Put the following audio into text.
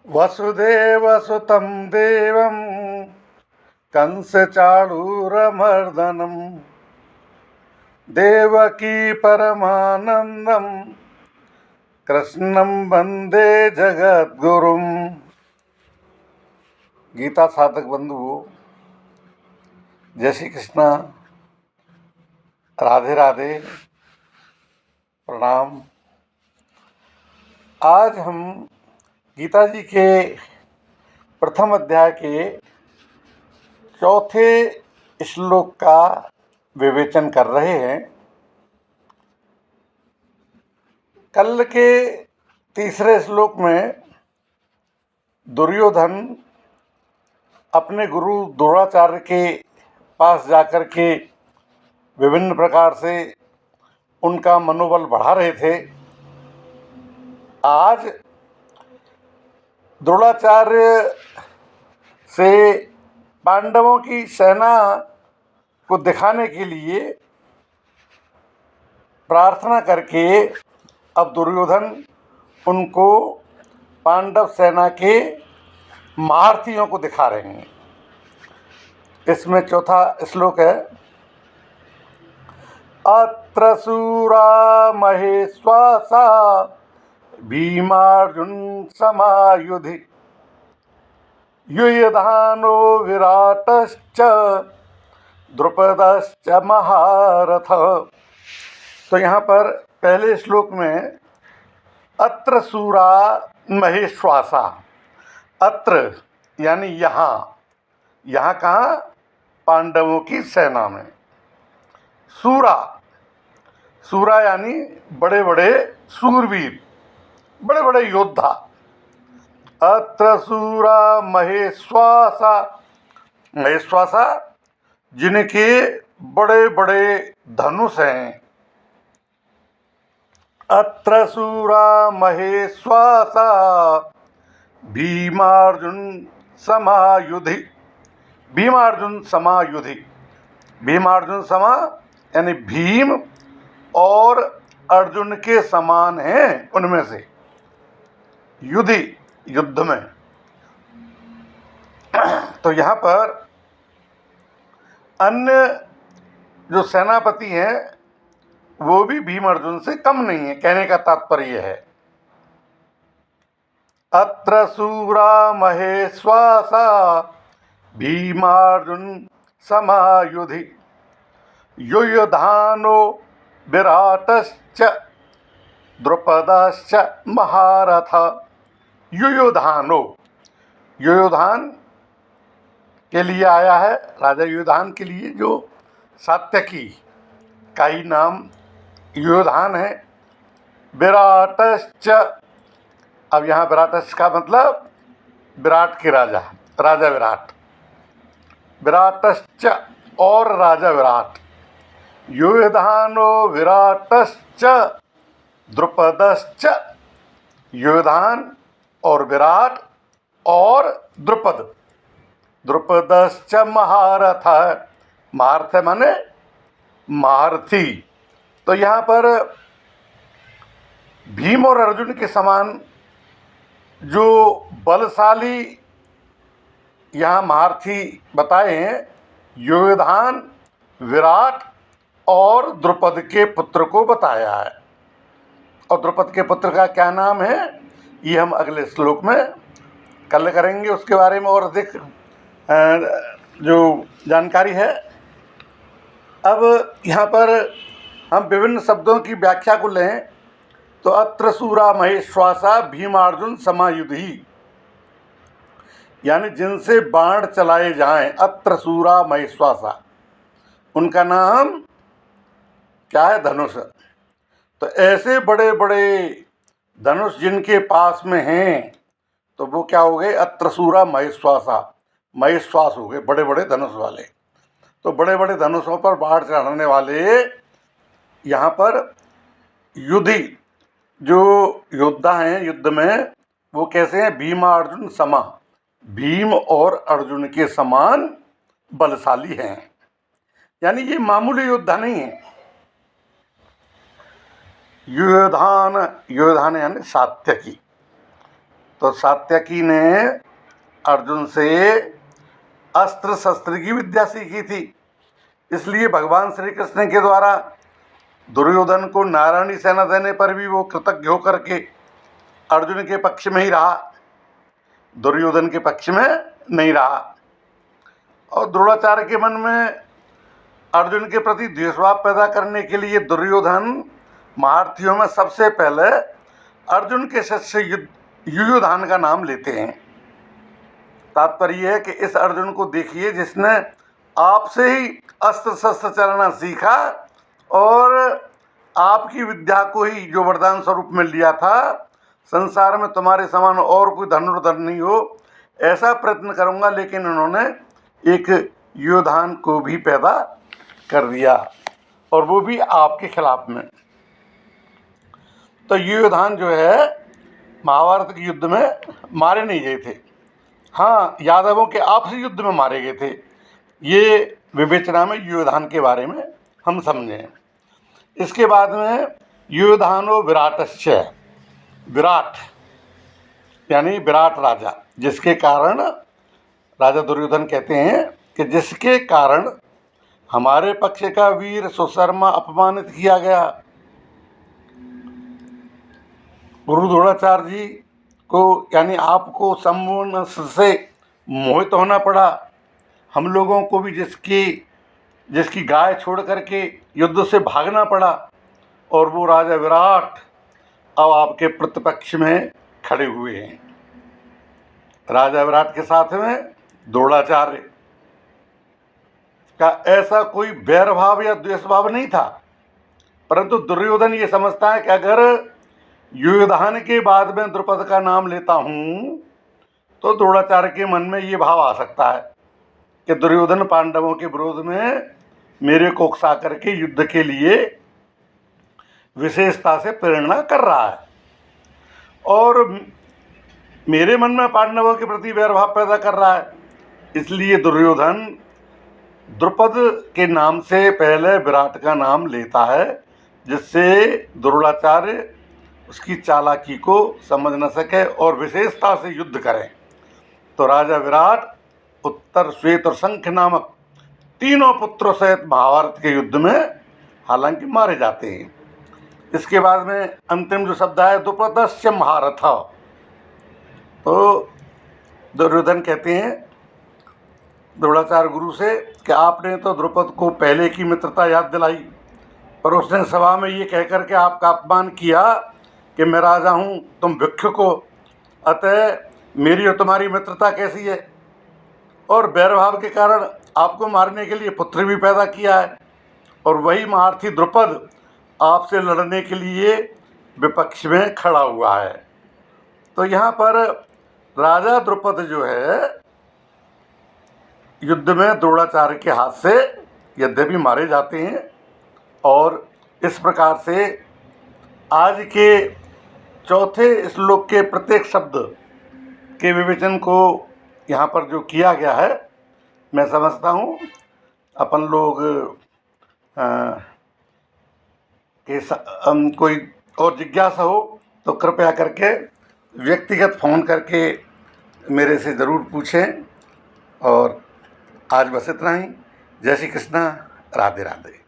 वसुदेवसुतं देवं कंसचाणूरमर्दनं देवकी परमानंदं कृष्णं वंदे जगद्गुरुम। गीता साधक बंधुओं, जय श्री कृष्णा, राधे राधे, प्रणाम। आज हम गीता जी के प्रथम अध्याय के चौथे श्लोक का विवेचन कर रहे हैं। कल के तीसरे श्लोक में दुर्योधन अपने गुरु द्रोणाचार्य के पास जाकर के विभिन्न प्रकार से उनका मनोबल बढ़ा रहे थे। आज द्रोणाचार्य से पांडवों की सेना को दिखाने के लिए प्रार्थना करके अब दुर्योधन उनको पांडव सेना के महारथियों को दिखा रहे हैं। इसमें चौथा श्लोक है, अत्र शूरा महेश्वासा भीमार्जुन समायुधि युयुधानो विराटश्च द्रुपदश्च महारथ। तो यहाँ पर पहले श्लोक में अत्र शूरा महेश्वासा, अत्र यानी यहाँ, यहाँ कहाँ? पांडवों की सेना में। शूरा, शूरा यानी बड़े बड़े शूरवीर, बड़े बड़े योद्धा। अत्र शूरा महेश्वासा, महेश्वासा जिनके बड़े बड़े धनुष हैं। अत्र शूरा महेश्वासा भीमार्जुन समायुधि, भीमार्जुन समायुधि, भीमार्जुन समा यानी भीम और अर्जुन के समान हैं उनमें से, युधि युद्ध में। तो यहाँ पर अन्य जो सेनापति हैं वो भी भीम अर्जुन से कम नहीं है, कहने का तात्पर्य है। अत्र शूरा महेश्वासा भीमार्जुन समायुधि युयुधानो विराटश्च द्रुपदश्च महारथ। युयुधानो, युयुधान के लिए आया है, राजा युयुधान के लिए, जो सात्यकी का ही नाम युयुधान है। विराटश्च, अब यहाँ विराटश्च का मतलब विराट के राजा, राजा विराट। विराटश्च और राजा विराट। युयुधानो विराटश्च द्रुपदश्च, युयुधान और विराट और द्रुपद, द्रुपदश्च महारथ, महारथ माने महारथी। तो यहाँ पर भीम और अर्जुन के समान जो बलशाली यहाँ महारथी बताए हैं, युयुधान, विराट और द्रुपद के पुत्र को बताया है। और द्रुपद के पुत्र का क्या नाम है, ये हम अगले श्लोक में कल करेंगे, उसके बारे में और अधिक जो जानकारी है। अब यहाँ पर हम विभिन्न शब्दों की व्याख्या को लें तो अत्र शूरा महेश्वासा भीमार्जुन समायुधि, यानी जिनसे बाण चलाए जाएं, अत्र शूरा महेश्वासा, उनका नाम क्या है? धनुष। तो ऐसे बड़े बड़े धनुष जिनके पास में हैं तो वो क्या हो गए? अत्र शूरा महेश्वासा, महेश्वास हो गए, बड़े बड़े धनुष वाले। तो बड़े बड़े धनुषों पर बाढ़ चढ़ाने वाले यहाँ पर युधि, जो योद्धा हैं युद्ध में, वो कैसे हैं? भीमार्जुन समा, भीम और अर्जुन के समान बलशाली हैं। यानी ये मामूली योद्धा नहीं है। युयुधान, युयुधान यानी सात्यकी। तो सात्यकी ने अर्जुन से अस्त्र शस्त्र की विद्या सीखी थी, इसलिए भगवान श्री कृष्ण के द्वारा दुर्योधन को नारायणी सेना देने पर भी वो कृतज्ञ होकर के अर्जुन के पक्ष में ही रहा, दुर्योधन के पक्ष में नहीं रहा। और द्रोणाचार्य के मन में अर्जुन के प्रति द्वेषभाव पैदा करने के लिए दुर्योधन महारथियों में सबसे पहले अर्जुन के शिष्य युयुधान का नाम लेते हैं। तात्पर्य है कि इस अर्जुन को देखिए जिसने आपसे ही अस्त्र शस्त्र चलाना सीखा और आपकी विद्या को ही जो वरदान स्वरूप में लिया था, संसार में तुम्हारे समान और कोई धनुर्धर नहीं हो, ऐसा प्रयत्न करूँगा। लेकिन उन्होंने एक युयुधान को भी पैदा कर दिया और वो भी आपके खिलाफ में। तो युयुधान जो है महाभारत के युद्ध में मारे नहीं गए थे, हाँ यादवों के आपसी युद्ध में मारे गए थे। ये विवेचना में युयुधान के बारे में हम समझें। इसके बाद में युयुधानो विराटस्य, विराट यानी विराट राजा, जिसके कारण राजा दुर्योधन कहते हैं कि जिसके कारण हमारे पक्ष का वीर सुशर्मा अपमानित किया गया। गुरु द्रोणाचार्य जी को यानी आपको संपूर्ण से मोहित होना पड़ा। हम लोगों को भी जिसकी गाय छोड़ करके युद्ध से भागना पड़ा और वो राजा विराट अब आपके प्रतिपक्ष में खड़े हुए हैं। राजा विराट के साथ में द्रोणाचार्य का ऐसा कोई वैरभाव या द्वेषभाव नहीं था, परंतु दुर्योधन ये समझता है कि अगर युयुधान के बाद में द्रुपद का नाम लेता हूँ तो द्रोणाचार्य के मन में ये भाव आ सकता है कि दुर्योधन पांडवों के विरोध में मेरे को उकसा करके युद्ध के लिए विशेषता से प्रेरणा कर रहा है और मेरे मन में पांडवों के प्रति वैरभाव पैदा कर रहा है। इसलिए दुर्योधन द्रुपद के नाम से पहले विराट का नाम लेता है, जिससे द्रोणाचार्य उसकी चालाकी को समझ न सके और विशेषता से युद्ध करें। तो राजा विराट उत्तर, श्वेत और शंख नामक तीनों पुत्रों सहित महाभारत के युद्ध में हालांकि मारे जाते हैं। इसके बाद में अंतिम जो शब्द है द्रुपदस्य महारथ, तो दुर्योधन कहते हैं द्रोणाचार्य गुरु से कि आपने तो द्रुपद को पहले की मित्रता याद दिलाई, पर उसने सभा में ये कह करके आपका अपमान किया कि मैं राजा हूँ, तुम भिक्षुक हो, अतः मेरी और तुम्हारी मित्रता कैसी है। और वैरभाव के कारण आपको मारने के लिए पुत्र भी पैदा किया है और वही महारथी द्रुपद आपसे लड़ने के लिए विपक्ष में खड़ा हुआ है। तो यहाँ पर राजा द्रुपद जो है युद्ध में द्रोणाचार्य के हाथ से यद्यपि मारे जाते हैं। और इस प्रकार से आज के चौथे श्लोक के प्रत्येक शब्द के विवेचन को यहाँ पर जो किया गया है, मैं समझता हूँ अपन लोग कोई और जिज्ञासा हो तो कृपया करके व्यक्तिगत फ़ोन करके मेरे से ज़रूर पूछें। और आज बस इतना ही। जय श्री कृष्णा, राधे राधे।